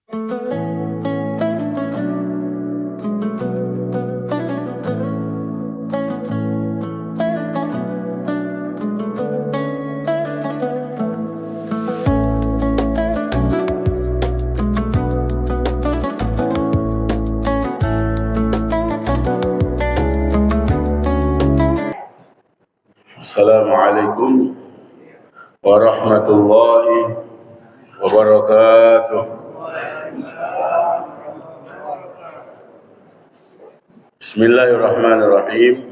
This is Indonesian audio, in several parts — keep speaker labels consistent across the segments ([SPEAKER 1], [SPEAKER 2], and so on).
[SPEAKER 1] Assalamualaikum warahmatullahi wabarakatuh. Bismillahirrahmanirrahim.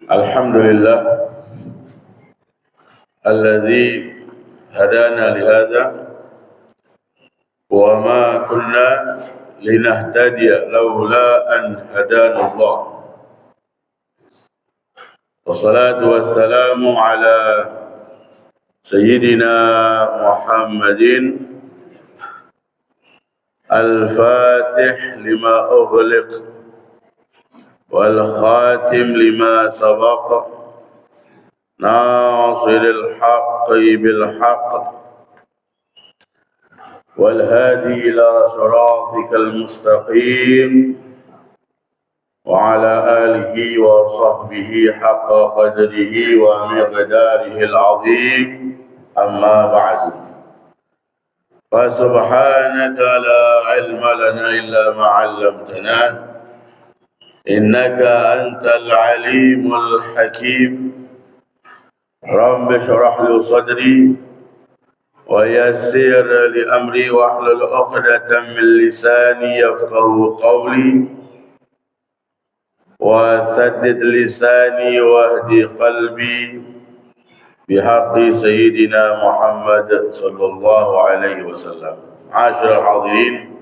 [SPEAKER 1] Alhamdulillah alladzi hadana lihadza wa ma kunna linahtadiya laula an hadana Allah. Wassalatu wassalamu ala sayyidina Muhammadin al-fatih lima ughliq wal khatim lima sabaq nasiril haqqi bil haqq wal hadi ila siratikal mustaqim wa ala alihi wa sahbihi haqqa qadrihi wa miqdarihi al-azim, amma ba'du. Fa subhanaka la ilma lana illa ma 'allamtana innaka antal alimul hakim. Rabbi shrah li sadri wa yassir li amri wa hlul 'uqdatam min lisani yafqahu qawli wa saddid lisani wahdi qalbi bihaqqi sayyidina Muhammad sallallahu alaihi wasallam. Asyiral hadirin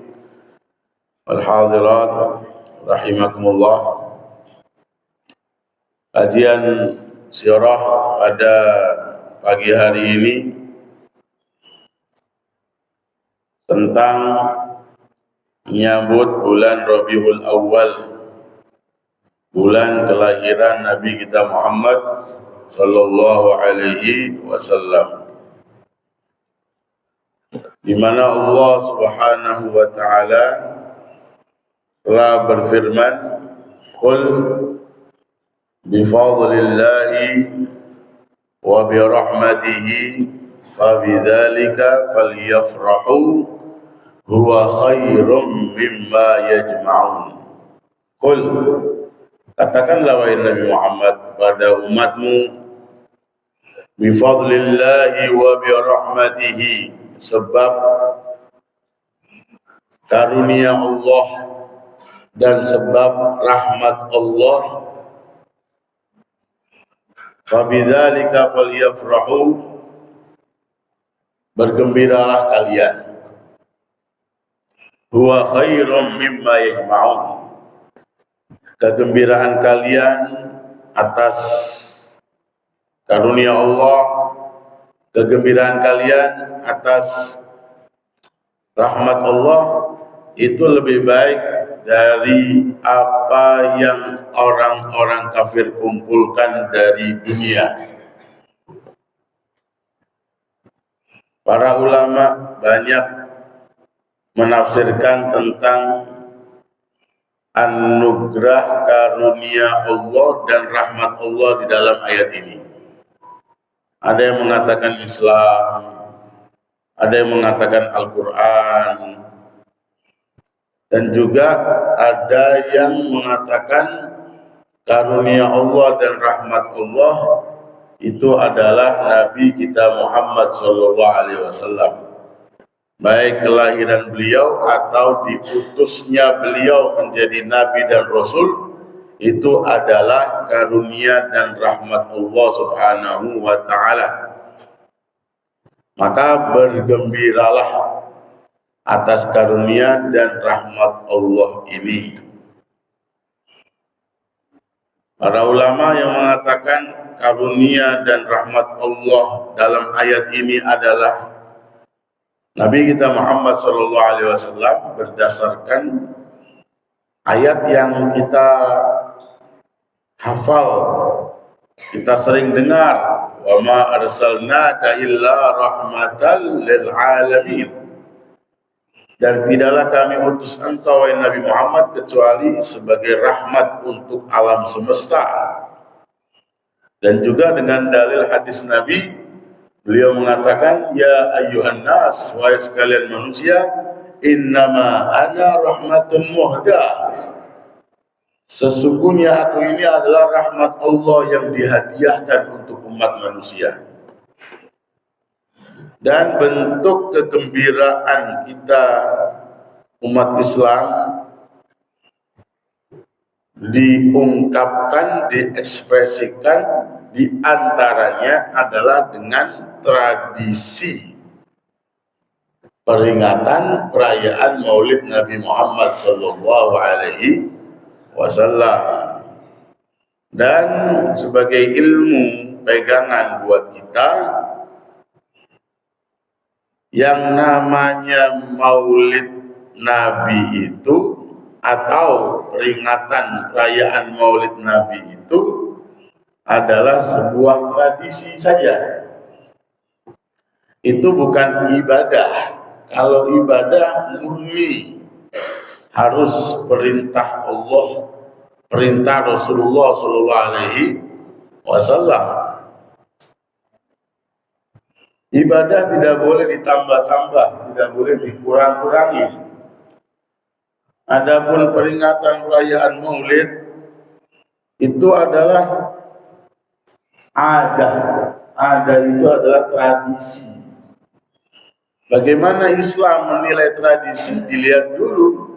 [SPEAKER 1] wal hadirat rahimakumullah. Kajian sirah pada pagi hari ini tentang menyambut bulan Rabiul Awal, bulan kelahiran Nabi kita Muhammad sallallahu alaihi wasallam, di mana Allah Subhanahu wa taala telah berfirman, "Qul bi fadlillahi wa bi rahmatihi fa bidzalika falyafrahu huwa khairum mimma yajma'un." Qul, katakanlah wahai Nabi Muhammad kepada umatmu, bifadlillahi wa birahmatihi, sebab karunia Allah dan sebab rahmat Allah, fabidzalika falyafrahu, bergembiralah kalian, huwa khairum mimma yajma'un, kegembiraan kalian atas karunia Allah, kegembiraan kalian atas rahmat Allah itu lebih baik dari apa yang orang-orang kafir kumpulkan dari dunia. Para ulama banyak menafsirkan tentang anugerah karunia Allah dan rahmat Allah di dalam ayat ini. Ada yang mengatakan Islam, ada yang mengatakan Al-Quran, dan juga ada yang mengatakan karunia Allah dan rahmat Allah itu adalah Nabi kita Muhammad SAW. Baik kelahiran beliau atau diutusnya beliau menjadi Nabi dan Rasul, itu adalah karunia dan rahmat Allah Subhanahu wa ta'ala. Maka bergembiralah atas karunia dan rahmat Allah ini. Para ulama yang mengatakan karunia dan rahmat Allah dalam ayat ini adalah Nabi kita Muhammad SAW berdasarkan ayat yang kita hafal, kita sering dengar, wa ma arsalnaka illa rahmatan lil alamin. Dan tidaklah kami utus engkau wahai Nabi Muhammad kecuali sebagai rahmat untuk alam semesta. Dan juga dengan dalil hadis Nabi, beliau mengatakan, ya ayyuhan nas, wahai sekalian manusia, innama ana rahmatun muhdah. Sesungguhnya aku ini adalah rahmat Allah yang dihadiahkan untuk umat manusia. Dan bentuk kegembiraan kita umat Islam diungkapkan, diekspresikan, diantaranya adalah dengan tradisi peringatan perayaan Maulid Nabi Muhammad sallallahu alaihi wasallam. Dan sebagai ilmu pegangan buat kita, yang namanya Maulid Nabi itu atau peringatan perayaan Maulid Nabi itu adalah sebuah tradisi saja. Itu bukan ibadah. Kalau ibadah murni harus perintah Allah, perintah Rasulullah sallallahu alaihi wasallam. Ibadah tidak boleh ditambah-tambah, tidak boleh dikurang-kurangi. Adapun peringatan perayaan Maulid itu adalah ada. Ada itu adalah tradisi. Bagaimana Islam menilai tradisi? Dilihat dulu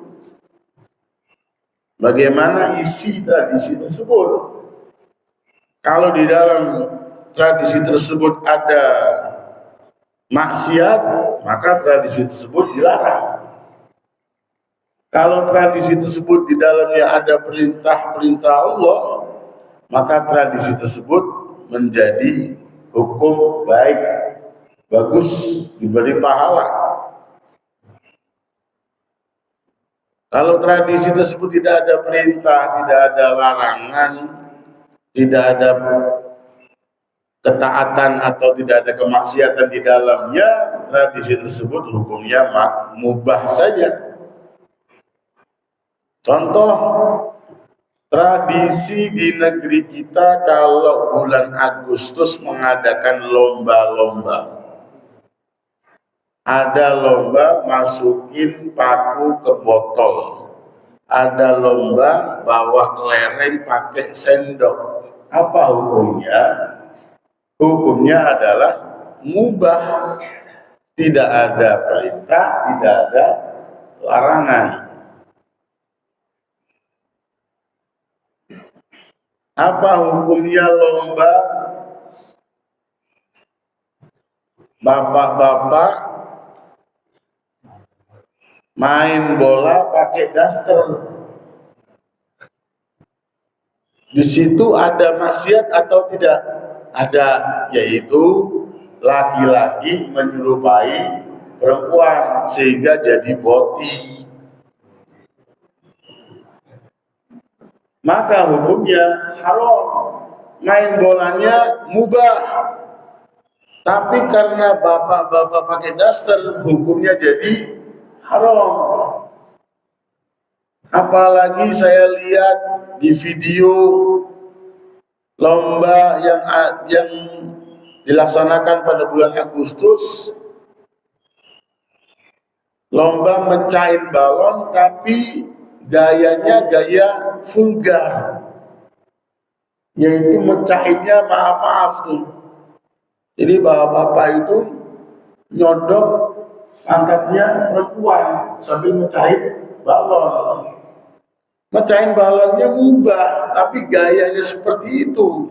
[SPEAKER 1] bagaimana isi tradisi tersebut. Kalau di dalam tradisi tersebut ada maksiat, maka tradisi tersebut dilarang. Kalau tradisi tersebut di dalamnya ada perintah-perintah Allah, maka tradisi tersebut menjadi hukum baik, bagus, diberi pahala. Kalau tradisi tersebut tidak ada perintah, tidak ada larangan, tidak ada ketaatan atau tidak ada kemaksiatan di dalamnya, tradisi tersebut hukumnya mubah saja. Contoh tradisi di negeri kita kalau bulan Agustus mengadakan lomba-lomba. Ada lomba masukin paku ke botol. Ada lomba bawa kelereng pakai sendok. Apa hukumnya? Hukumnya adalah mubah. Tidak ada perintah, tidak ada larangan. Apa hukumnya lomba bapak-bapak main bola pakai daster? Di situ ada maksiat atau tidak? Ada, yaitu laki-laki menyerupai perempuan sehingga jadi boti. Maka hukumnya haram, main bolanya mubah. Tapi karena bapak-bapak pakai daster, hukumnya jadi haram. Apalagi saya lihat di video lomba yang dilaksanakan pada bulan Agustus, lomba mecahin balon tapi gayanya gaya vulgar, yaitu mecahinnya maaf-maaf tuh. Jadi bapak-bapak itu nyodok angkatnya perempuan sambil mecahin balon. Mecahin balonnya mubah, tapi gayanya seperti itu,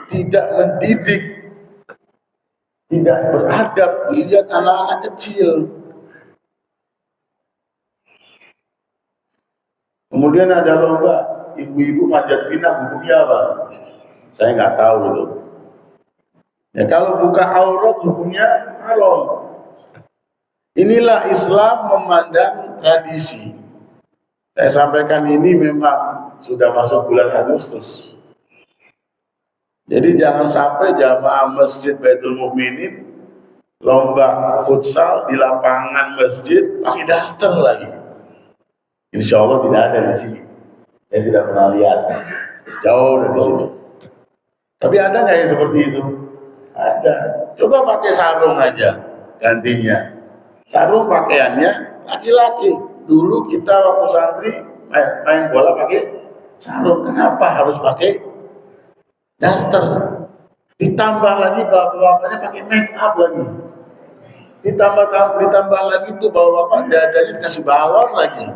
[SPEAKER 1] tidak mendidik, tidak beradab. Dilihat anak-anak kecil. Kemudian ada lomba ibu-ibu panjat pinang, hukumnya apa? Saya nggak tahu itu. Ya, kalau buka aurat hukumnya haram. Inilah Islam memandang tradisi. Saya sampaikan ini memang sudah masuk bulan Agustus. Jadi jangan sampai jamaah masjid Baitul Mukminin lomba futsal di lapangan masjid pakai daster lagi. Insya Allah tidak ada di sini. Saya tidak pernah lihat. Jauh dari sini. Tapi ada nggak yang seperti itu? Ada. Coba pakai sarung aja gantinya. Sarung pakaiannya laki-laki. Dulu kita waktu santri main bola pakai sarung. Kenapa harus pakai daster? Ditambah lagi bapak-bapaknya pakai make up lagi. Ditambah lagi tuh bapak-bapak dadanya dikasih balon lagi.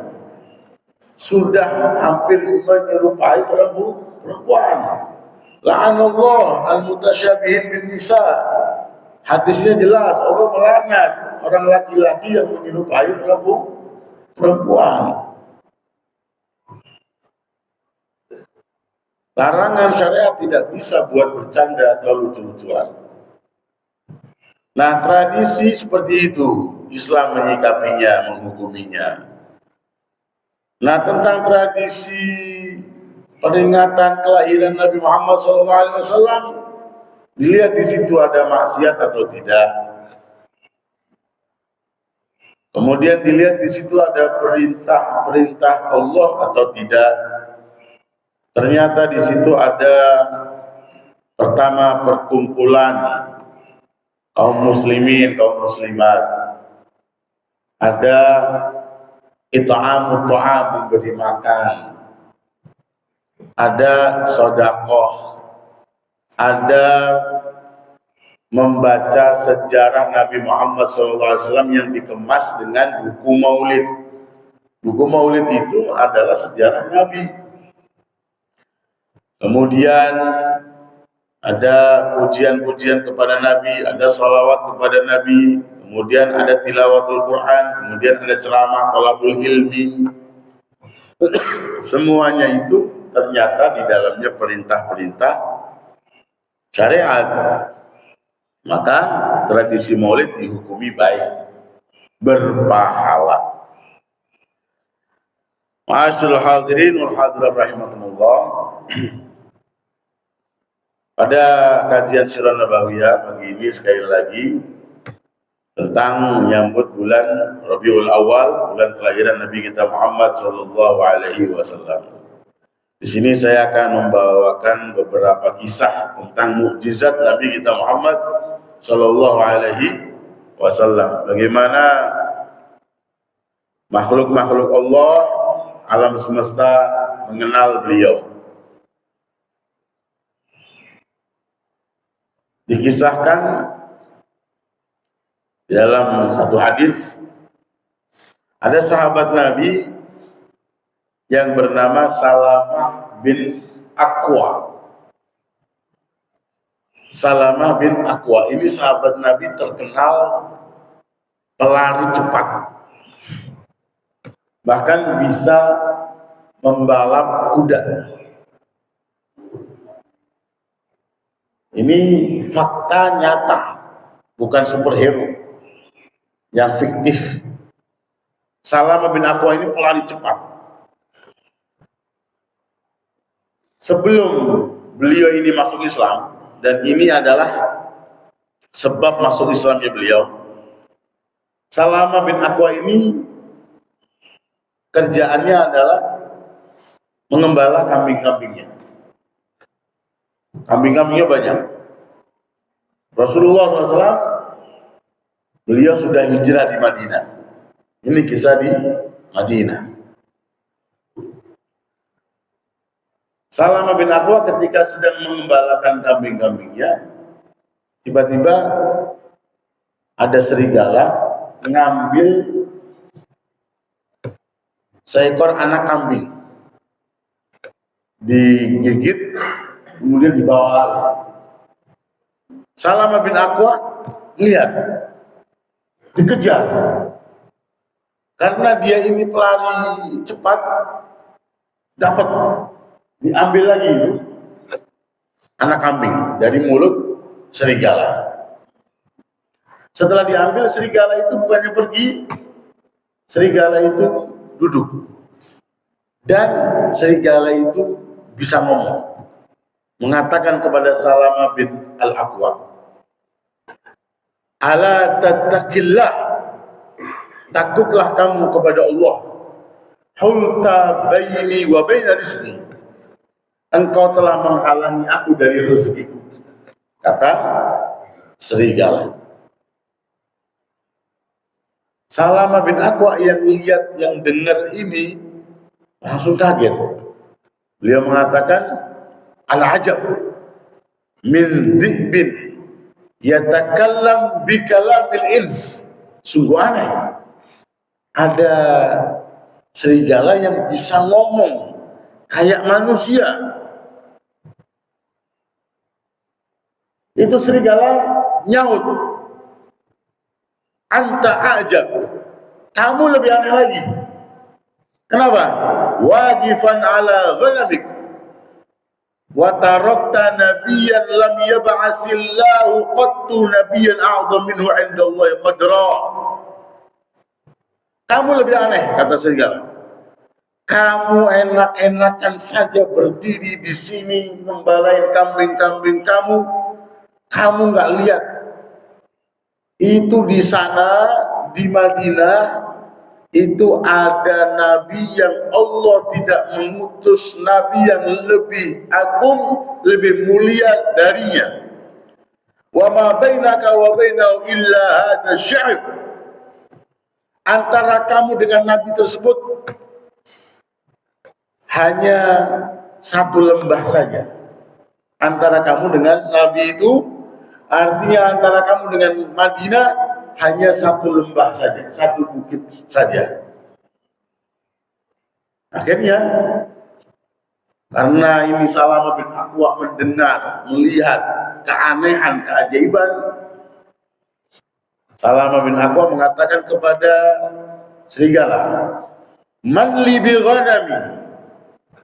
[SPEAKER 1] Sudah hampir menyerupai perempuan. La'anallah al-mutasyabihin bin nisa. Hadisnya jelas, Allah melaknat orang laki-laki yang menyerupai perempuan. Larangan syariat tidak bisa buat bercanda atau lucu-lucuan. Nah, tradisi seperti itu Islam menyikapinya, menghukuminya. Nah, tentang tradisi peringatan kelahiran Nabi Muhammad SAW, dilihat di situ ada maksiat atau tidak. Kemudian dilihat di situ ada perintah Allah atau tidak. Ternyata di situ ada pertama perkumpulan kaum muslimin, kaum muslimat. Ada it'amut ta'am, memberi makan. Ada sedekah. Ada membaca sejarah Nabi Muhammad SAW yang dikemas dengan buku maulid. Buku maulid itu adalah sejarah Nabi. Kemudian ada pujian-pujian kepada Nabi, ada salawat kepada Nabi, kemudian ada tilawatul Quran, kemudian ada ceramah thalabul ilmi. Semuanya itu ternyata di dalamnya perintah-perintah syariat. Maka tradisi maulid dihukumi baik, berpahala. Ma'asyiral hadirin wal hadirat rahimakumullah. Pada kajian Sirah Nabawiyah pagi ini sekali lagi tentang menyambut bulan Rabiul Awal, bulan kelahiran Nabi kita Muhammad sallallahu alaihi wasallam. Di sini saya akan membawakan beberapa kisah tentang mukjizat Nabi kita Muhammad sallallahu alaihi wasallam. Bagaimana makhluk-makhluk Allah alam semesta mengenal beliau. Dikisahkan dalam satu hadis, ada sahabat Nabi yang bernama Salamah bin Aqwa. Salamah bin Aqwa ini sahabat Nabi terkenal pelari cepat, bahkan bisa membalap kuda. Ini fakta nyata, bukan superhero yang fiktif. Salamah bin Aqwa ini pelari cepat. Sebelum beliau ini masuk Islam, dan ini adalah sebab masuk Islamnya beliau, Salamah bin Aqwa ini kerjaannya adalah mengembala kambing-kambingnya. Kambing-kambingnya banyak. Rasulullah SAW, beliau sudah hijrah di Madinah. Ini kisah di Madinah. Salamah bin Aqwa ketika sedang mengembalakan kambing-kambingnya, tiba-tiba ada serigala ngambil seekor anak kambing, digigit, kemudian dibawa lari. Salamah bin Aqwa lihat, dikejar, karena dia ini pelari cepat, dapat diambil lagi itu anak kambing dari mulut serigala. Setelah diambil, serigala itu bukannya pergi, serigala itu duduk, dan serigala itu bisa ngomong. mengatakan kepada Salamah bin Al-Aqwa, ala tattaqillah, takutlah kamu kepada Allah, hulta baini wa baina rizqi, engkau telah menghalangi aku dari rezekiku, kata serigala. Salamah bin Aqwa yang lihat, yang dengar ini langsung kaget. Beliau mengatakan, al-ajab min dhi'bin yatakallam bi kalamil ins. Sungguh aneh, ada serigala yang bisa ngomong kayak manusia. Itu serigala nyaut, anta ajab, kamu lebih aneh lagi. Kenapa? Wajifan ala ghanamik wa tarakta nabiyyan lam yab'asillahu qattu nabiyyan a'dham minhu 'inda Allah qadra. Kamu lebih aneh, kata serigala. Kamu enak-enakan saja berdiri di sini membalain kambing-kambing kamu. Kamu nggak lihat itu di sana di Madinah itu ada nabi yang Allah tidak mengutus nabi yang lebih agung, lebih mulia darinya. Wa ma bainaka wa bainahu illa hadha sya'b. Antara kamu dengan nabi tersebut hanya satu lembah saja. Antara kamu dengan nabi itu, artinya antara kamu dengan Madinah hanya satu lembah saja, satu bukit saja. Akhirnya, karena ini Salamah bin Aqwa mendengar, melihat keanehan, keajaiban, Salamah bin Aqwa mengatakan kepada serigala, man li bi ghanami.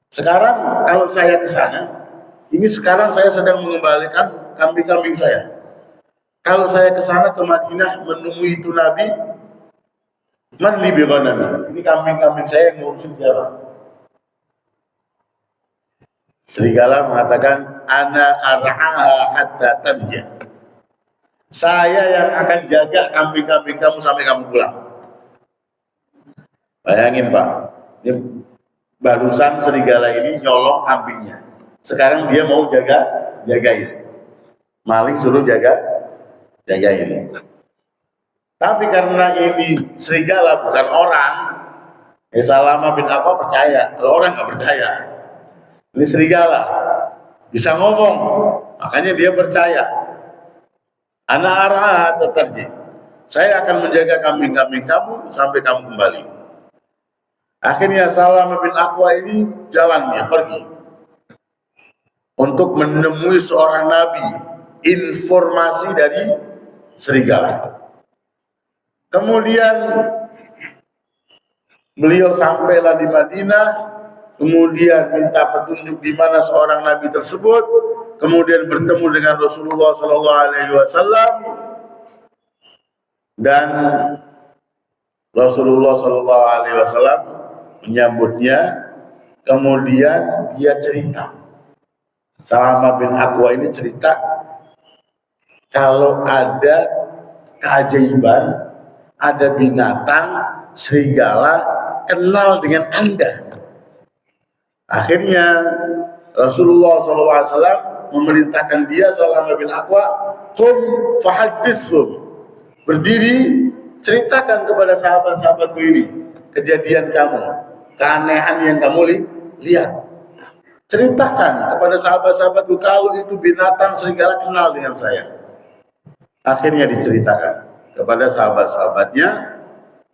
[SPEAKER 1] Sekarang kalau saya ke sana, ini sekarang saya sedang mengembalikan kambing-kambing saya. Kalau saya ke sana ke Madinah menemui itu Nabi, man li bi ghanami. Ini kambing-kambing saya yang ngurusin siapa? Serigala mengatakan, ana ar'aha hatta tarja. Saya yang akan jaga kambing-kambing kamu sampai kamu pulang. Bayangin Pak, ini barusan serigala ini nyolong kambingnya. Sekarang dia mau jagain. Maling suruh jagain. Tapi karena ini serigala bukan orang, Salamah bin Aqwa percaya. Kalau orang nggak percaya, ini serigala bisa ngomong, makanya dia percaya. Ana arah tatarji, saya akan menjaga kambing-kambing kamu sampai kamu kembali. Akhirnya Salamah bin Aqwa ini jalannya pergi untuk menemui seorang nabi, informasi dari serigala. Kemudian beliau sampailah di Madinah, kemudian minta petunjuk di mana seorang nabi tersebut, kemudian bertemu dengan Rasulullah SAW, dan Rasulullah SAW menyambutnya. Kemudian dia cerita, Salamah bin Aqwa ini cerita, kalau ada keajaiban, ada binatang serigala kenal dengan Anda. Akhirnya Rasulullah SAW memerintahkan dia, Salamah bin Aqwa, qum fahaddithhum, berdiri ceritakan kepada sahabat-sahabatku ini kejadian kamu, keanehan yang kamu lihat. Ceritakan kepada sahabat-sahabatku kalau itu binatang serigala kenal dengan saya. Akhirnya diceritakan kepada sahabat-sahabatnya.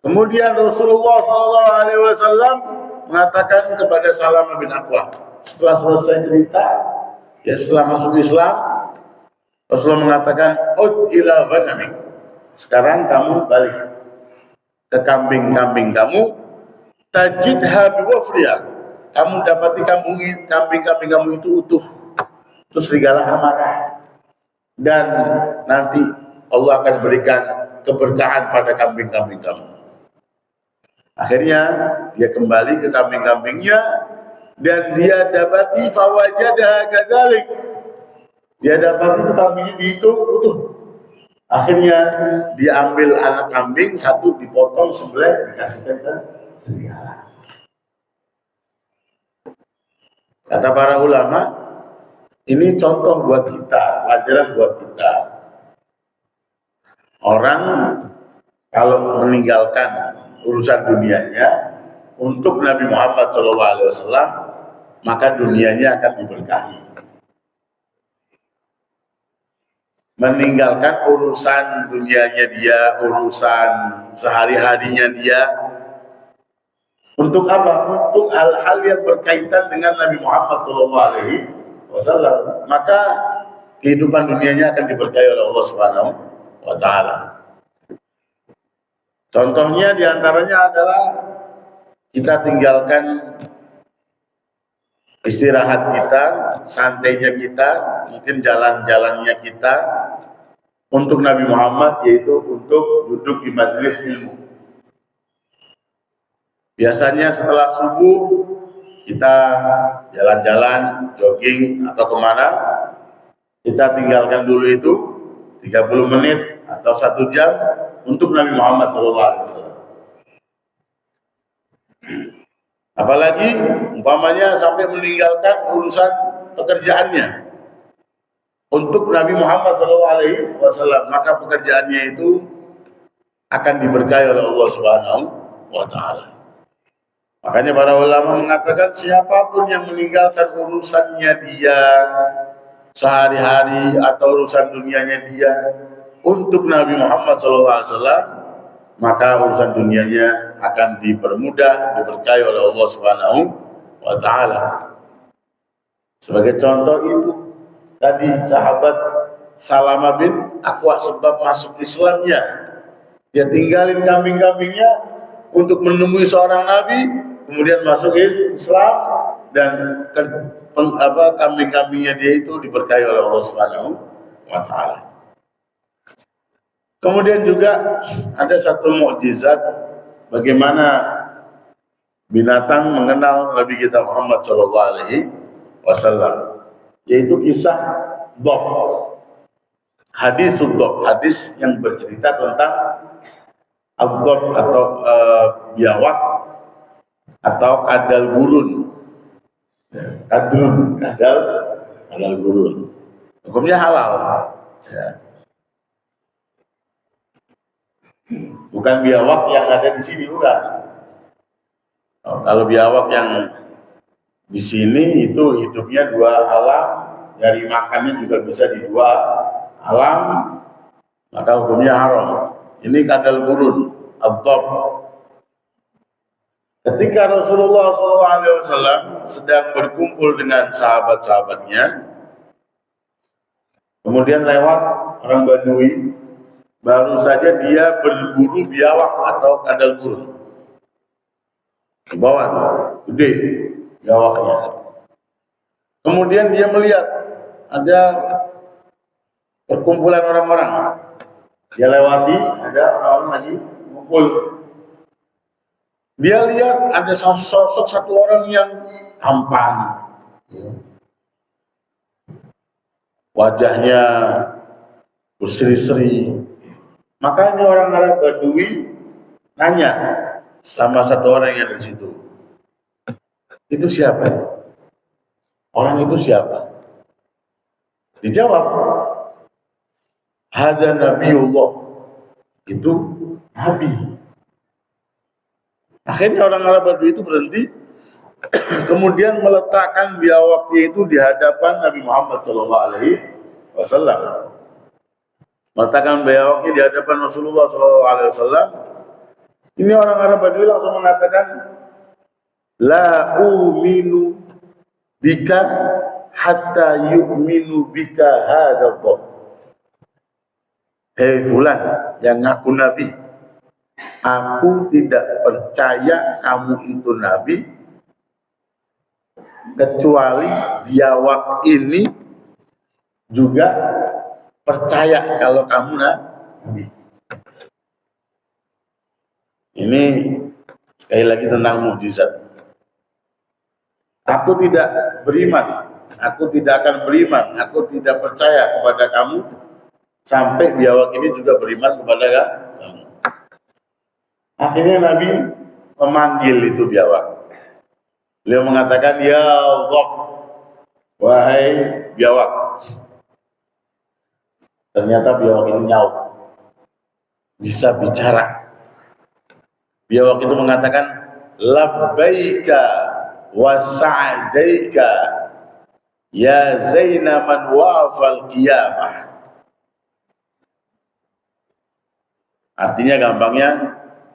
[SPEAKER 1] Kemudian Rasulullah SAW mengatakan kepada Salamah bin Aqwa, setelah selesai cerita, ya setelah masuk Islam, Rasulullah mengatakan, ud ila ghanamik, sekarang kamu balik ke kambing-kambing kamu, tajidha biwafriha, kamu dapati kambing-kambing kamu itu utuh. Itu serigala amanah, dan nanti Allah akan berikan keberkahan pada kambing-kambing kamu. Akhirnya dia kembali ke kambing-kambingnya, dan dia dapati fawajadaha kadzalik. Dia dapati itu kambingnya dihitung utuh. Akhirnya diambil anak kambing satu, dipotong sebelah, dikasihkan ke serigala. Kata para ulama, ini contoh buat kita, pelajaran buat kita. Orang kalau meninggalkan urusan dunianya untuk Nabi Muhammad SAW, maka dunianya akan diberkahi. Meninggalkan urusan dunianya dia, urusan sehari-harinya dia, untuk apa? Untuk hal-hal yang berkaitan dengan Nabi Muhammad SAW, maka kehidupan dunianya akan diberkahi oleh Allah Subhanahu wa Ta'ala. Contohnya diantaranya adalah kita tinggalkan istirahat kita, santainya kita, mungkin jalan-jalannya kita untuk Nabi Muhammad, yaitu untuk duduk di majelis ilmu. Biasanya setelah subuh kita jalan-jalan, jogging atau kemana, kita tinggalkan dulu itu 30 menit atau 1 jam untuk Nabi Muhammad SAW. Apalagi umpamanya sampai meninggalkan urusan pekerjaannya untuk Nabi Muhammad SAW, maka pekerjaannya itu akan diberkahi oleh Allah Subhanahu wa Ta'ala. Makanya para ulama mengatakan siapapun yang meninggalkan urusannya dia sehari-hari atau urusan dunianya dia untuk Nabi Muhammad SAW, maka urusan dunianya akan dipermudah, diberkahi oleh Allah Subhanahu wa Ta'ala. Sebagai contoh itu tadi sahabat Salamah bin Aqwa, sebab masuk Islamnya dia tinggalin kambing-kambingnya untuk menemui seorang nabi, kemudian masuk Islam, dan kambing-kambingnya dia itu diberkahi oleh Allah Subhanahu wa Ta'ala. Kemudian juga ada satu mukjizat bagaimana binatang mengenal Nabi kita Muhammad SAW, yaitu kisah Dhab. Hadis yang bercerita tentang Al-Dhab atau biawak atau kadal gurun. Kadal gurun. Hukumnya halal. Ya. Bukan biawak yang ada di sini, bukan. Kalau biawak yang di sini itu hidupnya 2 alam, dari makannya juga bisa di 2 alam, maka hukumnya haram. Ini kadal gurun, Ad-Dhab. Ketika Rasulullah SAW sedang berkumpul dengan sahabat-sahabatnya, kemudian lewat orang Badui. Baru saja dia berburu biawak atau kadal gurun. Di bawah tuh, gede biawaknya. Kemudian dia melihat ada perkumpulan orang-orang. Dia lewati, ada orang-orang lagi kumpul. Dia lihat ada sosok satu orang yang tampan. Wajahnya berseri-seri. Makanya orang Arab Badui nanya sama satu orang yang ada di situ, itu siapa? Orang itu siapa? Dijawab, hada Nabiullah, itu Nabi. Akhirnya orang Arab Badui itu berhenti, kemudian meletakkan biawaknya itu di hadapan Nabi Muhammad SAW. Meletakkan biawaknya di hadapan Rasulullah SAW. Ini orang Arab Badui langsung mengatakan, la uminu bika hatta yu'minu bika hadha dhab. Hei fulan yang ngaku Nabi, aku tidak percaya kamu itu Nabi kecuali biawak ini juga percaya kalau kamu Nabi. Ini sekali lagi tentang mukjizat. Aku tidak beriman, aku tidak akan beriman, aku tidak percaya kepada kamu sampai biawak ini juga beriman kepada kamu. Akhirnya Nabi memanggil itu biawak. Beliau mengatakan, ya Allah, wahai biawak. Ternyata biawak itu nyaut, bisa bicara. Biawak itu mengatakan, labbaika wa sa'daika ya zaina man wafal qiyamah. Artinya gampangnya,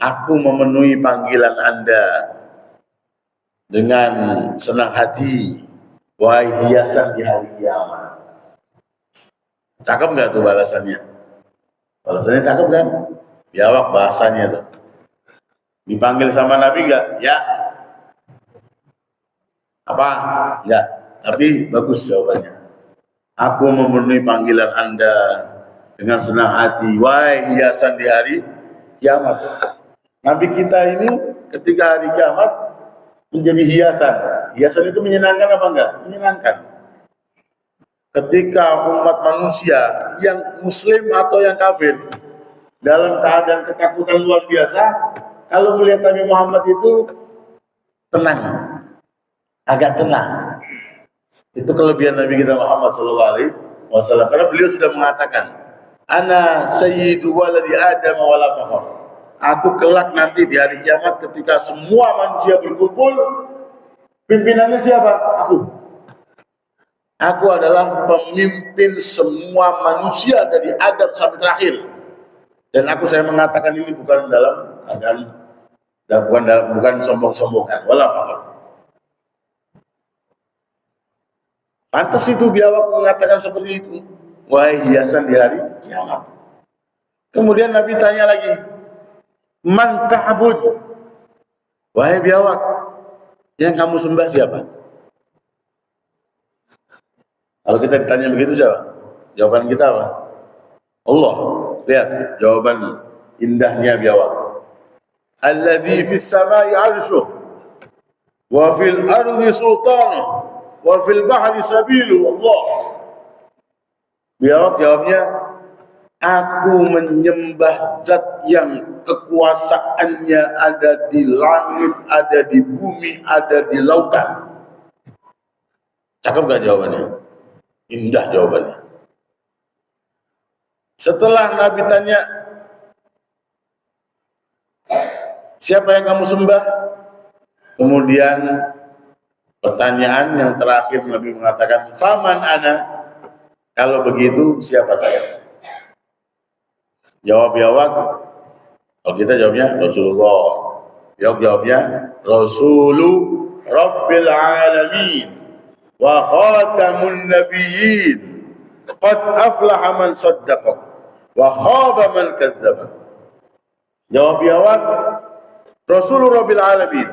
[SPEAKER 1] aku memenuhi panggilan Anda dengan senang hati, wahai hiasan di hari kiamat. Cakep nggak tuh balasannya? Balasannya cakep kan? Biawak bahasanya tuh. Dipanggil sama Nabi nggak? Ya. Apa? Enggak. Tapi bagus jawabannya. Aku memenuhi panggilan Anda dengan senang hati. Wahai hiasan di hari kiamat. Nabi kita ini ketika hari kiamat menjadi hiasan. Hiasan itu menyenangkan apa enggak? Menyenangkan. Ketika umat manusia yang muslim atau yang kafir dalam keadaan ketakutan luar biasa, kalau melihat Nabi Muhammad itu tenang, agak tenang. Itu kelebihan Nabi kita Muhammad SAW. Karena beliau sudah mengatakan, Ana sayyidu waladi Adam wala fakhar. Aku kelak nanti di hari kiamat ketika semua manusia berkumpul, pimpinannya siapa? Aku adalah pemimpin semua manusia dari Adam sampai terakhir. Dan saya mengatakan ini bukan dalam keadaan, bukan sombong-sombongan, wala fakhar. Pantas itu biawak mengatakan seperti itu. Wahai hiasan di hari kiamat. Kemudian Nabi tanya lagi, Man ta'bud? Wahai biawak, yang kamu sembah siapa? Kalau kita ditanya begitu siapa? Jawaban kita apa? Allah. Lihat jawaban indahnya biawak. Alladzi fis samai 'arshuh wa fil ardi sultanuh wa fil bahri sabilu Allah. Biawak jawabnya, aku menyembah zat yang kekuasaannya ada di langit, ada di bumi, ada di lautan. Cakep gak jawabannya? Indah jawabannya. Setelah Nabi tanya, siapa yang kamu sembah? Kemudian pertanyaan yang terakhir Nabi mengatakan, Faman ana? Kalau begitu siapa saya? Jawab biawak, kalau kita jawabnya Rasulullah. Biawak jawabnya Rasulu Rabbil Alamin wa khatamun nabiyyin. Qad aflaha man saddaqak wa khaba man kadzdzabak. Jawab biawak, Rasulullah Rabbil Alamin.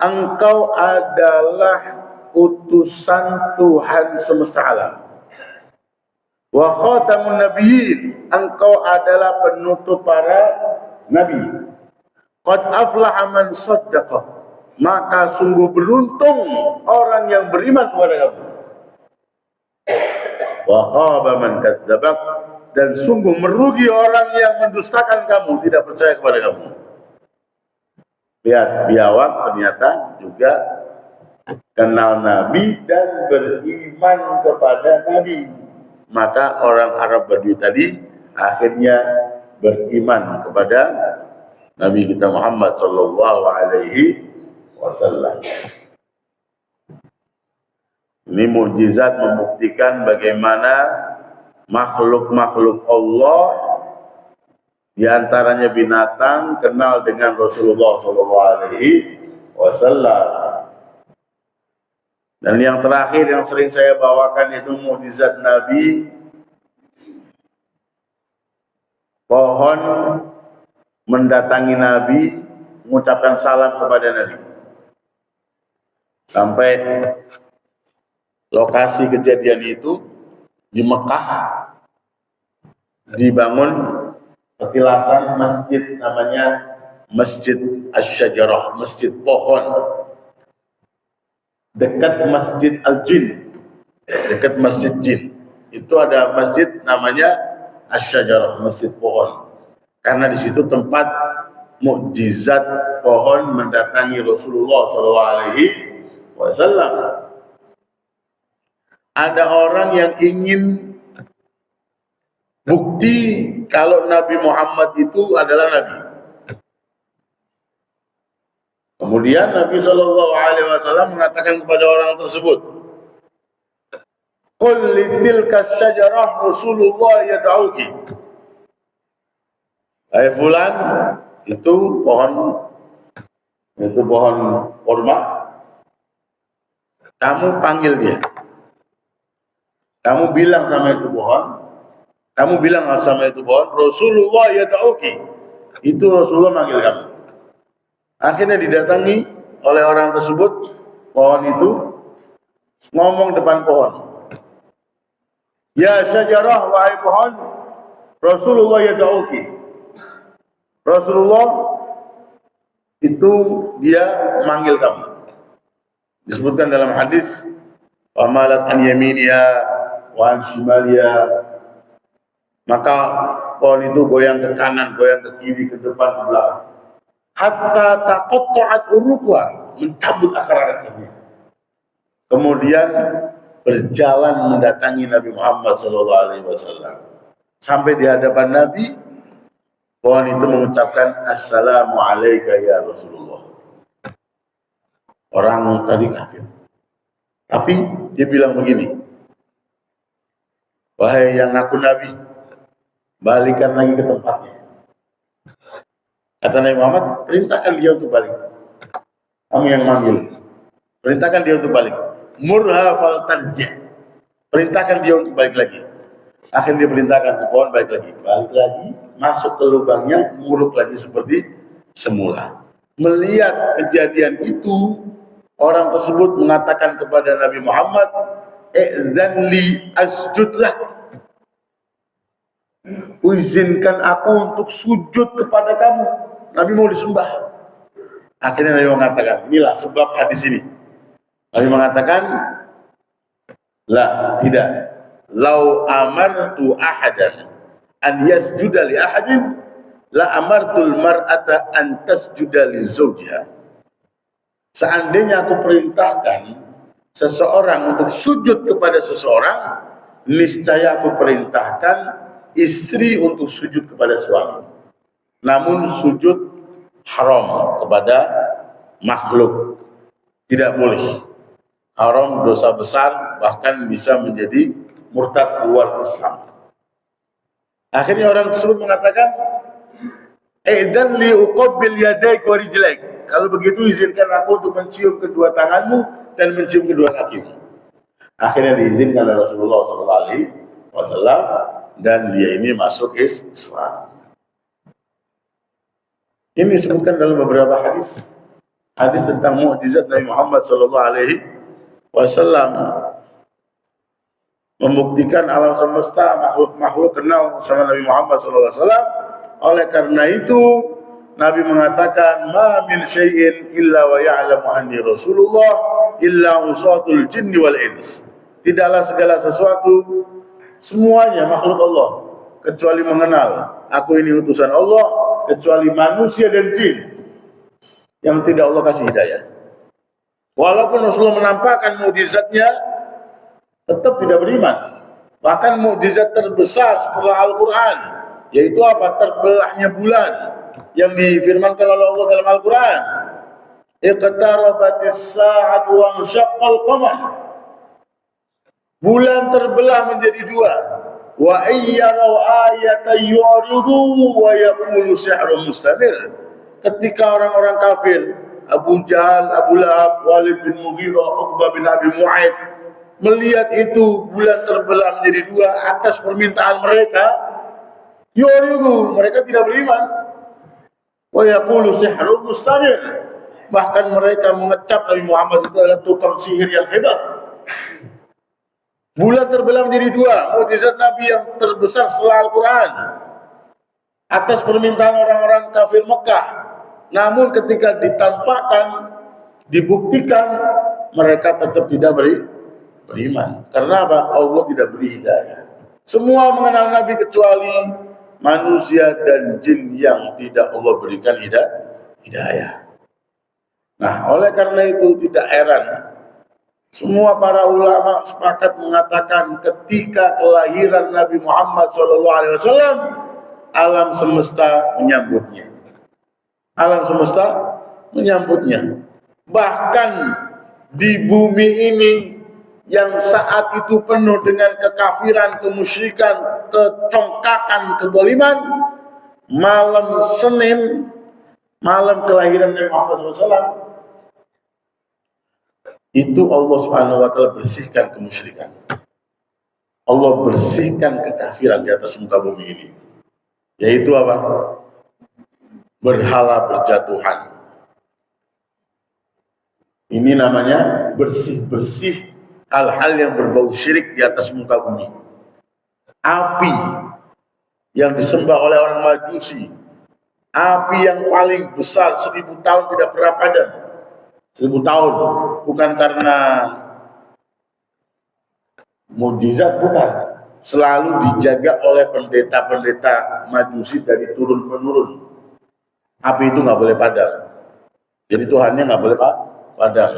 [SPEAKER 1] Engkau adalah utusan Tuhan semesta alam. Wa khatamun nabiyyin, engkau adalah penutup para nabi. Qad aflaha man saddaqa, maka sungguh beruntung orang yang beriman kepada kamu. Wa khaba man kadzdzabak, dan sungguh merugi orang yang mendustakan kamu, tidak percaya kepada kamu. Lihat, biawak ternyata juga kenal Nabi dan beriman kepada Nabi. Maka orang Arab Badui tadi akhirnya beriman kepada Nabi kita Muhammad sallallahu alaihi wasallam. Ini mukjizat membuktikan bagaimana makhluk-makhluk Allah, di antaranya binatang, kenal dengan Rasulullah sallallahu alaihi wasallam. Dan yang terakhir yang sering saya bawakan itu mukjizat Nabi, pohon mendatangi Nabi, mengucapkan salam kepada Nabi. Sampai lokasi kejadian itu di Mekah dibangun petilasan masjid, namanya Masjid Asy-Syajarah, masjid pohon. dekat Masjid Al-Jin, dekat Masjid Jin. Itu ada masjid namanya Asy-Syajarah, masjid pohon. Karena di situ tempat mukjizat pohon mendatangi Rasulullah SAW. Ada orang yang ingin bukti kalau Nabi Muhammad itu adalah Nabi. Kemudian Nabi SAW mengatakan kepada orang tersebut, "Qul litilka syajarah Rasulullah yad'uki." Hai fulan, itu pohon kurma. Kamu panggil dia. Kamu bilang sama itu pohon, Rasulullah yad'uki. Itu Rasulullah manggil kamu. Akhirnya didatangi oleh orang tersebut, pohon itu ngomong depan pohon. Ya syajarah, wahai pohon, Rasulullah yad'uki. Rasulullah itu dia manggil kamu. Disebutkan dalam hadis, wa malat an yaminiha wa an shimaliha. Maka pohon itu goyang ke kanan, goyang ke kiri, ke depan, ke belakang. Hatta taqatta'at uruqha, mencabut akar-akarnya. Kemudian berjalan mendatangi Nabi Muhammad SAW. Sampai di hadapan Nabi, pohon itu mengucapkan Assalamu alayka ya Rasulullah. Orang tadi kaget. Tapi dia bilang begini, wahai yang ngaku Nabi, balikan lagi ke tempatnya. Kata Nabi Muhammad, perintahkan dia untuk balik. Kamu yang manggil. Perintahkan dia untuk balik. Murha fal tarja. Perintahkan dia untuk balik lagi. Akhirnya dia perintahkan ke pohon balik lagi. Balik lagi, masuk ke lubangnya, muruk lagi seperti semula. Melihat kejadian itu, orang tersebut mengatakan kepada Nabi Muhammad, "Idzan li asjud lak." Izinkan aku untuk sujud kepada kamu. Nabi mau disembah. Akhirnya Nabi mengatakan, inilah sebab hadis ini. Nabi mengatakan, la, tidak. Lau amartu ahadan an yasjuda li ahadin, la amartul mar'ata an tasjuda li zawjiha. Seandainya aku perintahkan seseorang untuk sujud kepada seseorang, niscaya aku perintahkan istri untuk sujud kepada suami. Namun sujud haram kepada makhluk. Tidak boleh. Haram, dosa besar, bahkan bisa menjadi murtad keluar Islam. Akhirnya orang tersebut mengatakan, "Idzan li uqabbil yadayk wa rijlaik." Kalau begitu izinkan aku untuk mencium kedua tanganmu dan mencium kedua kakimu. Akhirnya diizinkan oleh Rasulullah SAW dan dia ini masuk Islam. Ini disebutkan dalam beberapa hadis. Hadis tentang mukjizat Nabi Muhammad SAW membuktikan alam semesta, makhluk kenal sama Nabi Muhammad SAW. Oleh karena itu Nabi mengatakan, "Ma min syai'in illa wa ya'lamu anni Rasulullah illa usatul jinni wal ins." Tidaklah segala sesuatu, semuanya makhluk Allah, kecuali mengenal aku ini utusan Allah, kecuali manusia dan jin yang tidak Allah kasih hidayah. Walaupun Rasulullah menampakkan mukjizatnya, tetap tidak beriman. Bahkan mukjizat terbesar setelah Al-Quran, yaitu apa? Terbelahnya bulan, yang difirmankan oleh Allah dalam Al-Quran. Iqtarabatis sa'atu wa ansyaqqal qamar. Bulan terbelah menjadi dua. Wa ayyaraw ayatan yu'ridu wa yaqulu sihrun mustamir. Ketika orang-orang kafir, Abu Jahal, Abu Lahab, Walid bin Mughirah, Uqbah bin Abi Mu'aid, melihat itu bulan terbelah menjadi dua atas permintaan mereka, yu'ridu, mereka tidak beriman. Wa yaqulu sihrun mustamir. Bahkan mereka mengecap Nabi Muhammad itu adalah tukang sihir yang hebat. Bulan terbelah menjadi dua, mukjizat Nabi yang terbesar setelah Al-Quran atas permintaan orang-orang kafir Mekah. Namun ketika ditampakkan, dibuktikan, mereka tetap tidak beriman. Karena apa? Allah tidak beri hidayah. Semua mengenal Nabi kecuali manusia dan jin yang tidak Allah berikan hidayah. Nah, oleh karena itu tidak heran semua para ulama sepakat mengatakan ketika kelahiran Nabi Muhammad SAW, alam semesta menyambutnya. Alam semesta menyambutnya. Bahkan di bumi ini yang saat itu penuh dengan kekafiran, kemusyrikan, kecongkakan, kezaliman, malam Senin, malam kelahiran Nabi Muhammad SAW, itu Allah Subhanahu wa taala bersihkan kemusyrikan. Allah bersihkan kekafiran di atas muka bumi ini. Yaitu apa? Berhala berjatuhan. Ini namanya bersih-bersih hal-hal yang berbau syirik di atas muka bumi. Api yang disembah oleh orang Majusi, api yang paling besar 1000 tahun tidak pernah padam. 1000 tahun, bukan karena mukjizat, bukan. Selalu dijaga oleh pendeta-pendeta Majusi dari turun-menurun. Api itu nggak boleh padam. Jadi Tuhannya nggak boleh padam.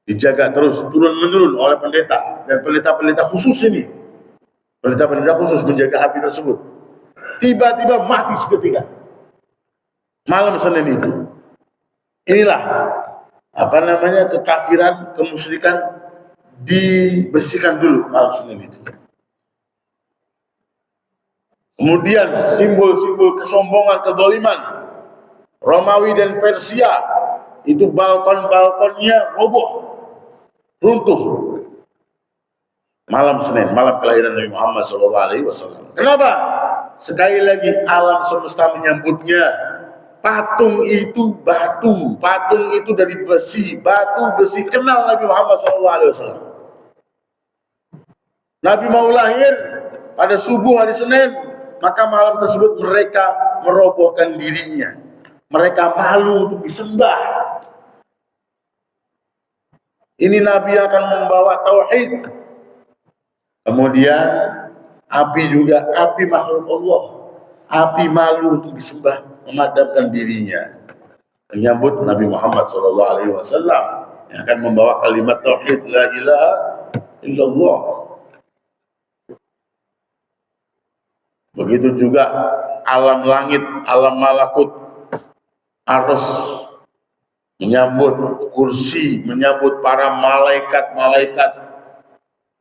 [SPEAKER 1] Dijaga terus turun-menurun oleh pendeta. Dan pendeta-pendeta khusus ini. Pendeta-pendeta khusus menjaga api tersebut. Tiba-tiba mati seketika. Malam Senin itu. Inilah kekafiran, kemusyrikan dibersihkan dulu malam Senin itu. Kemudian simbol-simbol kesombongan, kezaliman Romawi dan Persia itu balkon-balkonnya roboh, runtuh. Malam Senin, malam kelahiran Nabi Muhammad SAW. Kenapa? Sekali lagi alam semesta menyambutnya. Patung itu batu, patung itu dari besi, batu besi kenal Nabi Muhammad SAW. Nabi mau lahir pada subuh hari Senin, maka malam tersebut mereka merobohkan dirinya. Mereka malu untuk disembah. Ini Nabi akan membawa tauhid. Kemudian api juga, api makhluk Allah. Api malu untuk disembah, memadamkan dirinya. Menyambut Nabi Muhammad SAW yang akan membawa kalimat tauhid la ilaha illallah. Begitu juga alam langit, alam malakut, arus menyambut kursi, menyambut para malaikat-malaikat,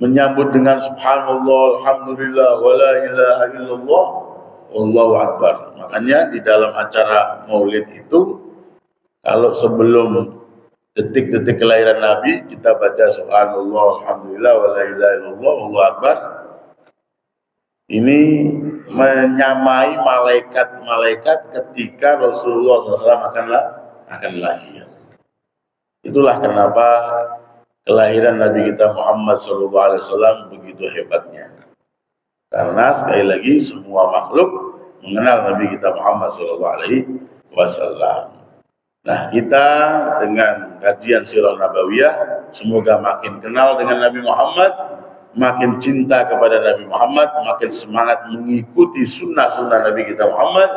[SPEAKER 1] menyambut dengan subhanallah, alhamdulillah, wala ilaha illallah, wallahu akbar. Makanya di dalam acara maulid itu, kalau sebelum detik-detik kelahiran Nabi, kita baca subhanallah, alhamdulillah, wala ilaha illallah, wallahu akbar. Ini menyamai malaikat-malaikat ketika Rasulullah SAW akan lahir. Itulah kenapa kelahiran Nabi kita Muhammad SAW begitu hebatnya. Karena sekali lagi semua makhluk mengenal Nabi kita Muhammad SAW. Nah, kita dengan kajian Sirah Nabawiyah semoga makin kenal dengan Nabi Muhammad, makin cinta kepada Nabi Muhammad, makin semangat mengikuti sunnah-sunnah Nabi kita Muhammad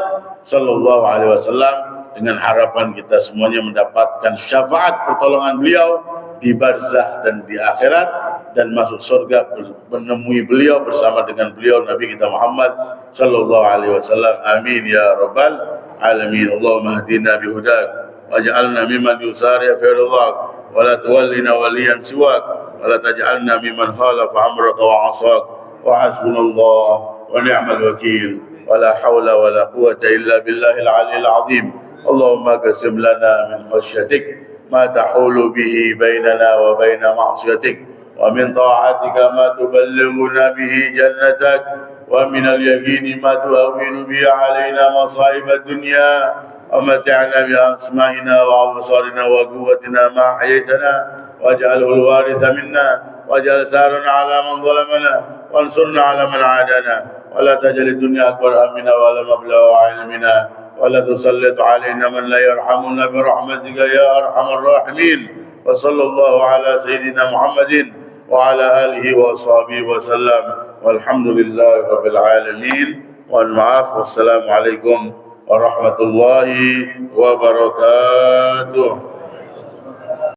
[SPEAKER 1] Sallallahu Alaihi Wasallam, dengan harapan kita semuanya mendapatkan syafaat pertolongan beliau di barzakh dan di akhirat, dan masuk surga menemui beliau bersama dengan beliau Nabi kita Muhammad Sallallahu Alaihi Wasallam. Amin ya rabbal alamin. Allahumma hdina bihudak waj'alna mimman yusari' fi ridhak wa la tuwallina waliyan siwak ولا تجعلنا ممن خالف أمرك وعصاك وحسبنا الله ونعم الوكيل ولا حول ولا قوة إلا بالله العلي العظيم. اللهم اقسم لنا من خشيتك ما تحول به بيننا وبين معصيتك، ومن طاعتك ما تبلغنا به جنتك، ومن اليقين ما تهون به علينا مصائب الدنيا، ومتعنا بأسمائنا وأبصارنا وقوتنا ما أحييتنا، واجعله الوارث منا، واجعل ثارنا على من ظلمنا، وانصرنا على من عادانا، ولا تجعل الدنيا أكبر همنا ولا مبلغ علمنا ولا تسلط علينا من لا يرحمنا برحمتك يا أرحم الراحمين وصلى الله على سيدنا محمد وعلى آله وصحبه وسلم والحمد لله رب العالمين والمعاف والسلام عليكم ورحمة الله وبركاته.